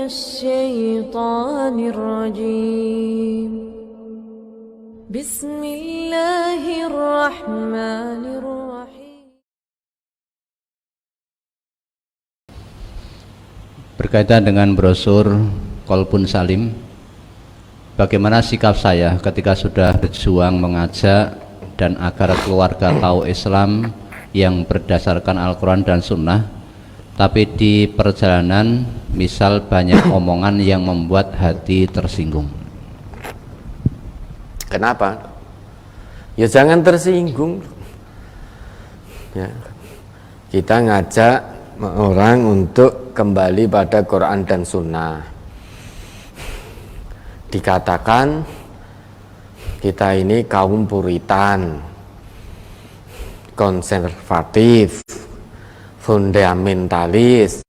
الشيطان الرجيم بسم الله الرحمن الرحيم. Berkaitan dengan brosur Qalbun Salim, bagaimana sikap saya ketika sudah berjuang mengajak dan agar keluarga tahu Islam yang berdasarkan Al-Quran dan Sunnah, tapi di perjalanan misal banyak omongan yang membuat hati tersinggung. Kenapa? Ya jangan tersinggung ya. Kita ngajak orang untuk kembali pada Quran dan Sunnah. Dikatakan kita ini kaum Puritan, konservatif, fundamentalis,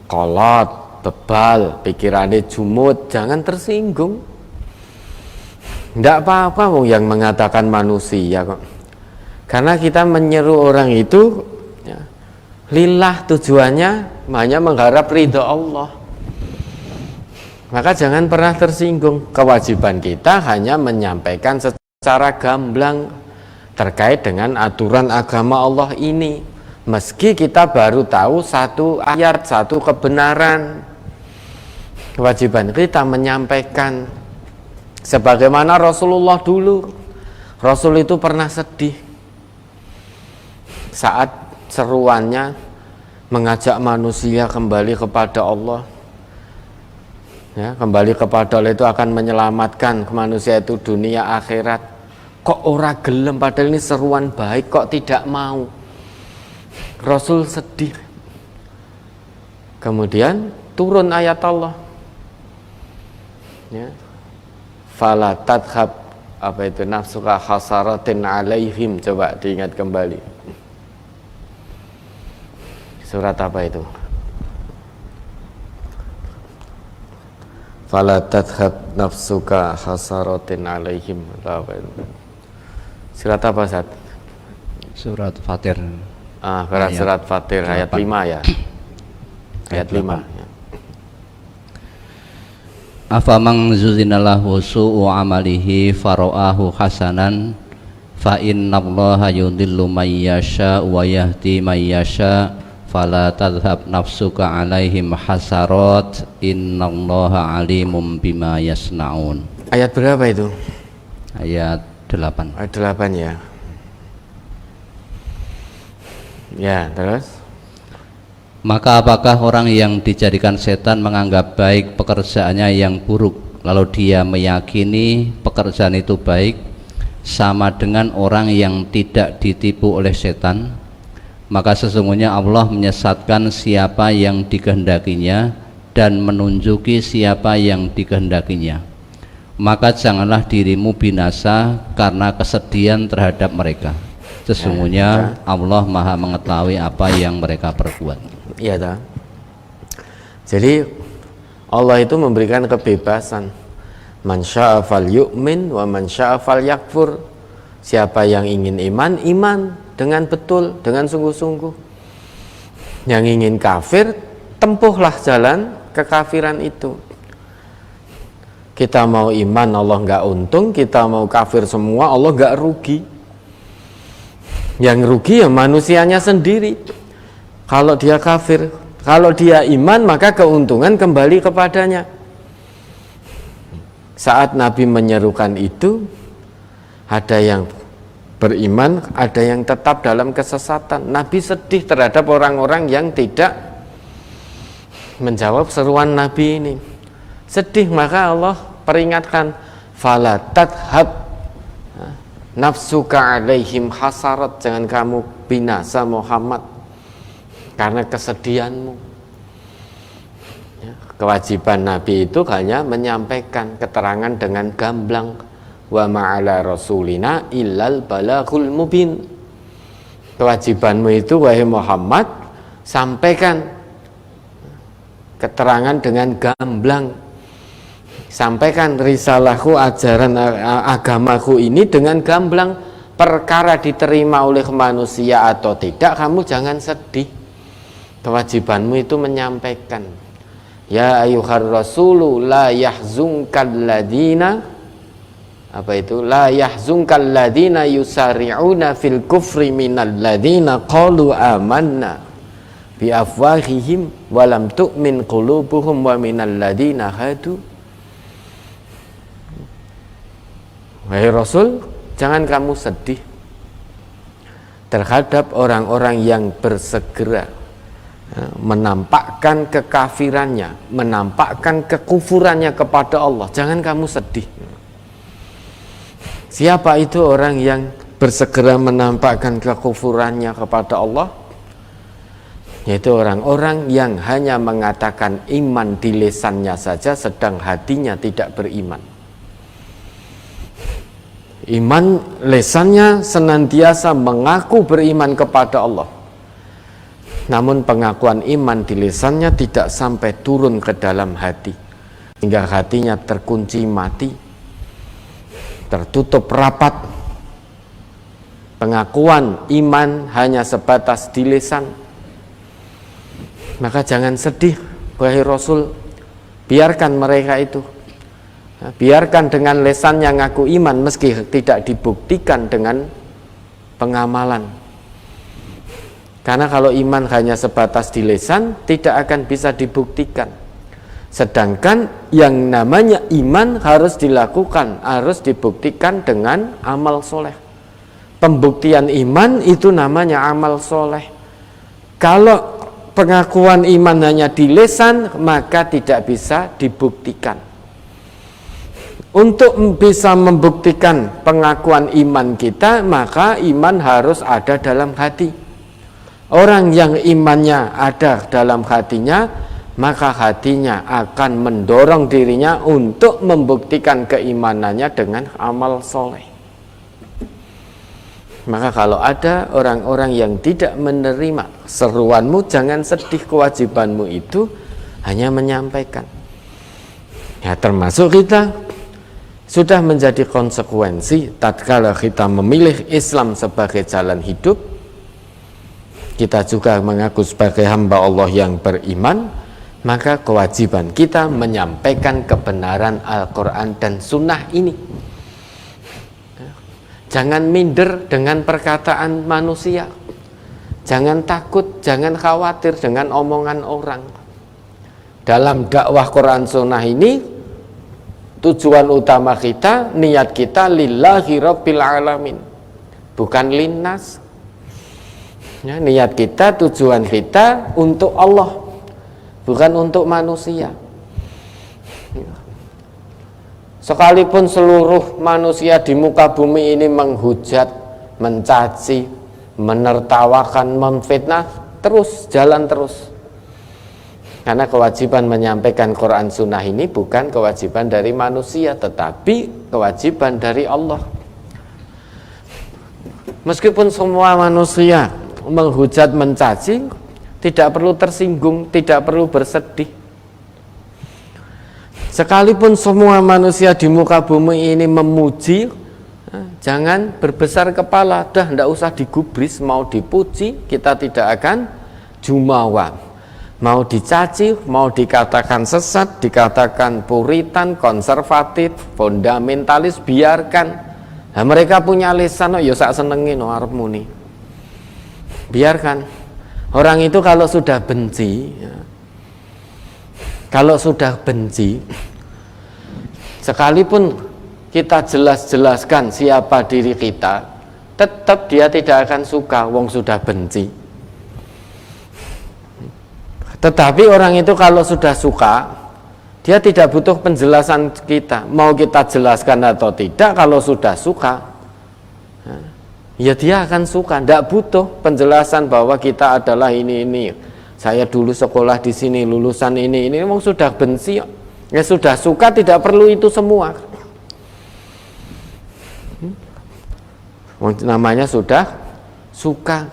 kolot, bebal, pikirannya jumut. Jangan tersinggung. Tidak apa-apa yang mengatakan manusia kok. Karena kita menyeru orang itu ya, lillah, tujuannya hanya mengharap ridho Allah. Maka jangan pernah tersinggung. Kewajiban kita hanya menyampaikan secara gamblang terkait dengan aturan agama Allah ini. Meski kita baru tahu satu ayat, satu kebenaran, kewajiban kita menyampaikan. Sebagaimana Rasulullah dulu, Rasul itu pernah sedih saat seruannya mengajak manusia kembali kepada Allah. Ya, kembali kepada Allah itu akan menyelamatkan manusia itu dunia akhirat. Kok ora gelem, padahal ini seruan baik, kok tidak mau. Rasul sedih. Kemudian turun ayat Allah ya, fala tadhab, apa itu, nafsuka khasaratin alaihim. Coba diingat kembali, surat apa itu? Fala tadhab nafsuka khasaratin alaihim. Surat apa, Ustaz? Surat Fatir. Surat Fatir ayat 5 ya. Ayat 5 ya. Afamang zuzinalahu su'u amalihi fara'ahu hasanan fa innallaha yudhillu may yasha wa yahdi may yasha fala tadhhab nafsuka alaihim hasarat innallaha alimum bima yasnaun. Ayat berapa itu? Ayat 8. Ayat 8 ya. Ya, terus? Maka apakah orang yang dijadikan setan menganggap baik pekerjaannya yang buruk, lalu dia meyakini pekerjaan itu baik, sama dengan orang yang tidak ditipu oleh setan? Maka sesungguhnya Allah menyesatkan siapa yang dikehendakinya dan menunjuki siapa yang dikehendakinya. Maka janganlah dirimu binasa karena kesedihan terhadap mereka. Sesungguhnya Allah Maha mengetahui apa yang mereka perbuat. Iya tak? Jadi Allah itu memberikan kebebasan. Man syaa falyu'min wa man syaa falyakfur. Siapa yang ingin iman, iman dengan betul, dengan sungguh-sungguh. Yang ingin kafir, tempuhlah jalan kekafiran itu. Kita mau iman, Allah nggak untung. Kita mau kafir semua, Allah nggak rugi. Yang rugi ya manusianya sendiri. Kalau dia kafir, kalau dia iman, maka keuntungan kembali kepadanya. Saat Nabi menyerukan itu, ada yang beriman, ada yang tetap dalam kesesatan. Nabi sedih terhadap orang-orang yang tidak menjawab seruan Nabi ini. Sedih, maka Allah peringatkan, fala tadhhab nafsuka alaihim hasarat, jangan kamu binasa Muhammad karena kesedihanmu. Ya, kewajiban Nabi itu hanya menyampaikan keterangan dengan gamblang. Wa ma'ala rasulina illal balaghul mubin. Kewajibanmu itu wahai Muhammad, sampaikan keterangan dengan gamblang. Sampaikan risalahku, ajaran agamaku ini dengan gamblang. Perkara diterima oleh manusia atau tidak, kamu jangan sedih. Kewajibanmu itu menyampaikan. Ya ayyuhar rasulu la yahzunkal ladina, apa itu? La yahzunkal ladina yusari'una fil kufri minal ladina qalu amanna bi afwahihim wa lam tu'min qulubuhum wa minal ladina hadu. Wahai Rasul, jangan kamu sedih terhadap orang-orang yang bersegera menampakkan kekafirannya, menampakkan kekufurannya kepada Allah. Jangan kamu sedih. Siapa itu orang yang bersegera menampakkan kekufurannya kepada Allah? Yaitu orang-orang yang hanya mengatakan iman di lisannya saja, sedang hatinya tidak beriman. Iman lisannya senantiasa mengaku beriman kepada Allah, namun pengakuan iman di lisannya tidak sampai turun ke dalam hati, hingga hatinya terkunci mati, tertutup rapat. Pengakuan iman hanya sebatas di lisan. Maka jangan sedih, wahai Rasul, biarkan mereka itu. Biarkan dengan lisannya ngaku iman meski tidak dibuktikan dengan pengamalan. Karena kalau iman hanya sebatas di lisan, tidak akan bisa dibuktikan. Sedangkan yang namanya iman harus dilakukan, harus dibuktikan dengan amal soleh. Pembuktian iman itu namanya amal soleh. Kalau pengakuan iman hanya di lisan, maka tidak bisa dibuktikan. Untuk bisa membuktikan pengakuan iman kita, maka iman harus ada dalam hati. Orang yang imannya ada dalam hatinya, maka hatinya akan mendorong dirinya untuk membuktikan keimanannya dengan amal soleh. Maka kalau ada orang-orang yang tidak menerima seruanmu, jangan sedih, kewajibanmu itu hanya menyampaikan. Ya, termasuk kita sudah menjadi konsekuensi tatkala kita memilih Islam sebagai jalan hidup, kita juga mengaku sebagai hamba Allah yang beriman, maka kewajiban kita menyampaikan kebenaran Al-Quran dan Sunnah ini. Jangan minder dengan perkataan manusia, jangan takut, jangan khawatir dengan omongan orang. Dalam dakwah Quran Sunnah ini, tujuan utama kita, niat kita lillahi rabbil alamin, bukan linnas. Ya, niat kita, tujuan kita untuk Allah, bukan untuk manusia. Sekalipun seluruh manusia di muka bumi ini menghujat, mencaci, menertawakan, memfitnah, terus, jalan terus. Karena kewajiban menyampaikan Quran Sunnah ini bukan kewajiban dari manusia, tetapi kewajiban dari Allah. Meskipun semua manusia menghujat, mencaci, tidak perlu tersinggung, tidak perlu bersedih. Sekalipun semua manusia di muka bumi ini memuji, jangan berbesar kepala, dah tidak usah digubris. Mau dipuji, kita tidak akan jumawa. Mau dicaci, mau dikatakan sesat, dikatakan puritan, konservatif, fundamentalis, biarkan. Nah, mereka punya lisan, ya sak senengin arepmu nih. Biarkan. Orang itu kalau sudah benci, sekalipun kita jelas-jelaskan siapa diri kita, tetap dia tidak akan suka, wong sudah benci. Tetapi orang itu kalau sudah suka, dia tidak butuh penjelasan kita. Mau kita jelaskan atau tidak, kalau sudah suka, ya dia akan suka. Tidak butuh penjelasan bahwa kita adalah ini. Saya dulu sekolah di sini, lulusan ini. Memang sudah benci. Ya sudah suka, tidak perlu itu semua. Namanya sudah suka.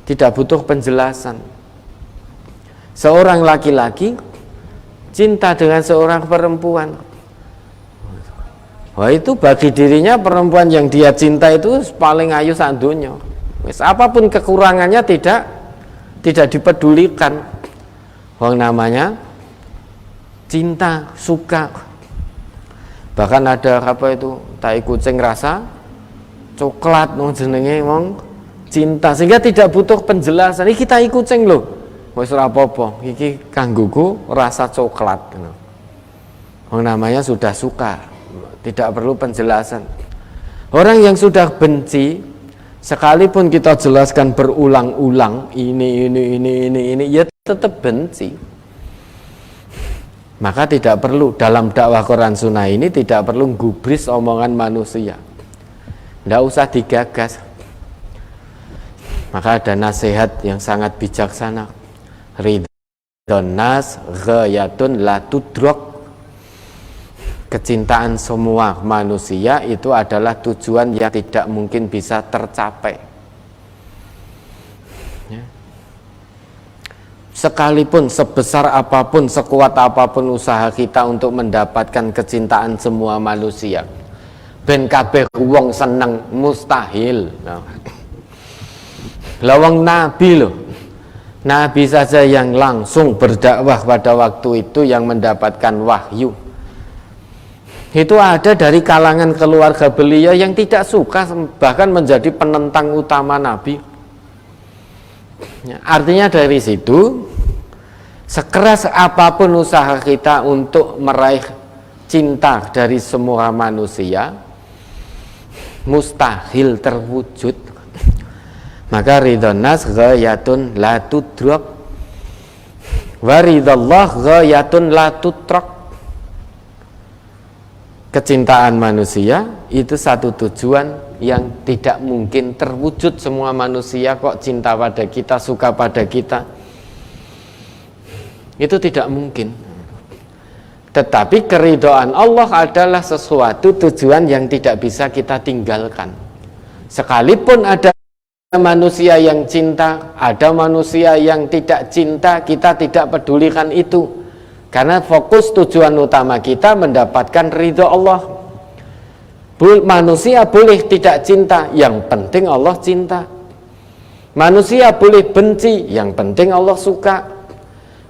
Tidak butuh penjelasan. Seorang laki-laki cinta dengan seorang perempuan, wah itu bagi dirinya perempuan yang dia cinta itu paling ayu sak donya. Wis apapun kekurangannya tidak dipedulikan. Wong namanya cinta, suka. Bahkan ada apa itu, tai kucing rasa coklat wong jenenge wong cinta, sehingga tidak butuh penjelasan. Iki tai kucing lho, wis ora apa-apa, iki kanggoku rasa coklat. Wong namanya sudah suka, tidak perlu penjelasan. Orang yang sudah benci, sekalipun kita jelaskan berulang-ulang ini ya tetap benci. Maka tidak perlu dalam dakwah Quran Sunnah ini tidak perlu gubris omongan manusia, tidak usah digagas. Maka ada nasihat yang sangat bijaksana, ridhon nas ghayatun la tudrak. Kecintaan semua manusia itu adalah tujuan yang tidak mungkin bisa tercapai. Ya. Sekalipun sebesar apapun, sekuat apapun usaha kita untuk mendapatkan kecintaan semua manusia, ben kabeh wong seneng, mustahil. Lawang Nabi loh, Nabi saja yang langsung berdakwah pada waktu itu yang mendapatkan wahyu. Itu ada dari kalangan keluarga beliau yang tidak suka, bahkan menjadi penentang utama Nabi. Ya, artinya dari situ, sekeras apapun usaha kita untuk meraih cinta dari semua manusia, mustahil terwujud. Maka ridhon nas ghayatun la tudrak wa ridallah ghayatun la tutrak. Kecintaan manusia itu satu tujuan yang tidak mungkin terwujud. Semua manusia kok cinta pada kita, suka pada kita, itu tidak mungkin. Tetapi keridhaan Allah adalah sesuatu tujuan yang tidak bisa kita tinggalkan. Sekalipun ada manusia yang cinta, ada manusia yang tidak cinta, kita tidak pedulikan itu. Karena fokus tujuan utama kita mendapatkan ridho Allah. Manusia boleh tidak cinta, yang penting Allah cinta. Manusia boleh benci, yang penting Allah suka.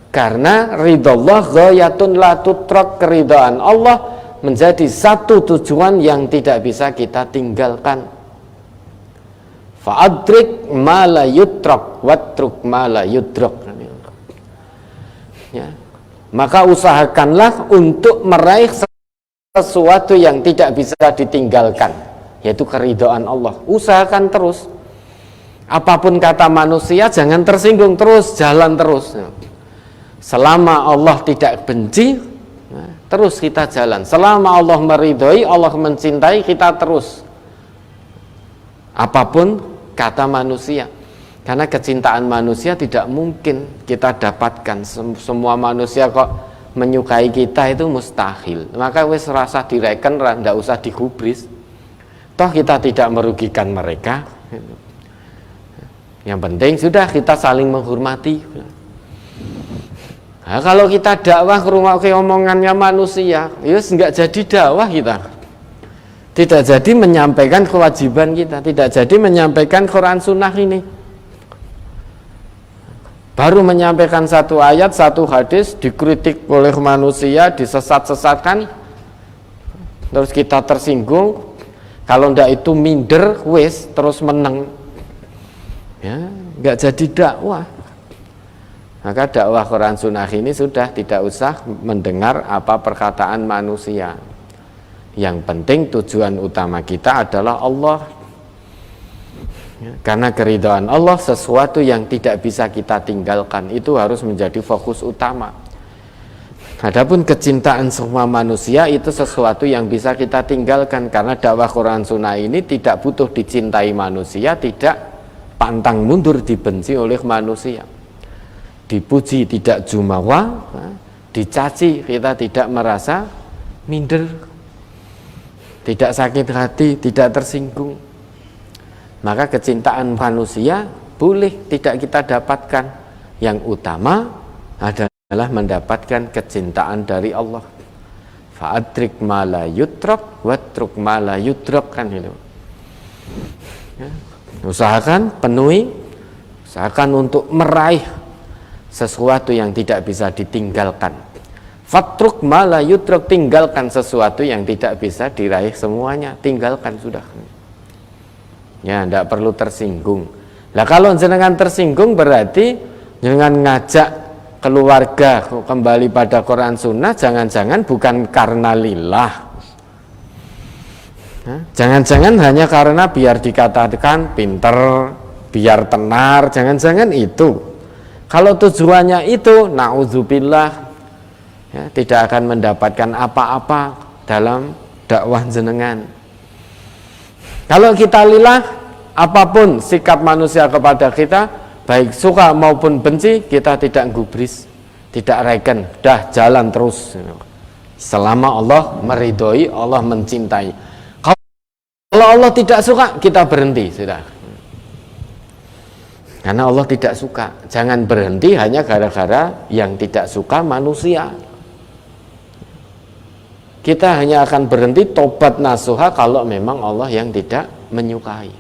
Karena ridho Allah ghayatun la tutrak, keridhaan Allah menjadi satu tujuan yang tidak bisa kita tinggalkan. Fa'adrik ma la yutrak watruk ma la yudrak. Ya. Maka usahakanlah untuk meraih sesuatu yang tidak bisa ditinggalkan, yaitu keridhaan Allah. Usahakan terus. Apapun kata manusia, jangan tersinggung, terus jalan terus. Selama Allah tidak benci, terus kita jalan. Selama Allah meridhoi, Allah mencintai, kita terus. Apapun kata manusia. Karena kecintaan manusia tidak mungkin kita dapatkan. Semua manusia kok menyukai kita itu mustahil. Maka wis rasa direken, ndak usah digubris. Toh kita tidak merugikan mereka. Yang penting sudah kita saling menghormati. Nah, kalau kita dakwah ke rumah omongannya manusia, ya enggak jadi dakwah kita. Tidak jadi menyampaikan kewajiban kita, tidak jadi menyampaikan Quran Sunnah ini. Baru menyampaikan satu ayat, satu hadis, dikritik oleh manusia, disesat-sesatkan, terus kita tersinggung. Kalau ndak itu minder, wis terus meneng, ya nggak jadi dakwah. Maka dakwah Quran Sunnah ini sudah tidak usah mendengar apa perkataan manusia. Yang penting tujuan utama kita adalah Allah. Karena keridhaan Allah sesuatu yang tidak bisa kita tinggalkan, itu harus menjadi fokus utama. Adapun kecintaan semua manusia itu sesuatu yang bisa kita tinggalkan, karena dakwah Quran Sunnah ini tidak butuh dicintai manusia, tidak pantang mundur dibenci oleh manusia. Dipuji tidak jumawa, dicaci kita tidak merasa minder, tidak sakit hati, tidak tersinggung. Maka kecintaan manusia boleh tidak kita dapatkan. Yang utama adalah mendapatkan kecintaan dari Allah. Fa'adrik ma la yutrak watruk ma la yudrak, kan itu. Ya. Usahakan penuhi, usahakan untuk meraih sesuatu yang tidak bisa ditinggalkan. Fatruk ma la yutruk, tinggalkan sesuatu yang tidak bisa diraih semuanya, tinggalkan sudah. Ya, tidak perlu tersinggung. Lah kalau jenengan tersinggung berarti jenengan ngajak keluarga kembali pada Quran Sunnah, jangan-jangan bukan karena lillah. Jangan-jangan hanya karena biar dikatakan pinter, biar tenar, jangan-jangan itu. Kalau tujuannya itu, na'udzubillah, ya, tidak akan mendapatkan apa-apa dalam dakwah jenengan. Kalau kita lillah, apapun sikap manusia kepada kita, baik suka maupun benci, kita tidak gubris, tidak reken, dah jalan terus. Selama Allah meridhoi, Allah mencintai. Kalau Allah tidak suka, kita berhenti sudah. Karena Allah tidak suka. Jangan berhenti hanya gara-gara yang tidak suka manusia. Kita hanya akan berhenti tobat nasuha kalau memang Allah yang tidak menyukai.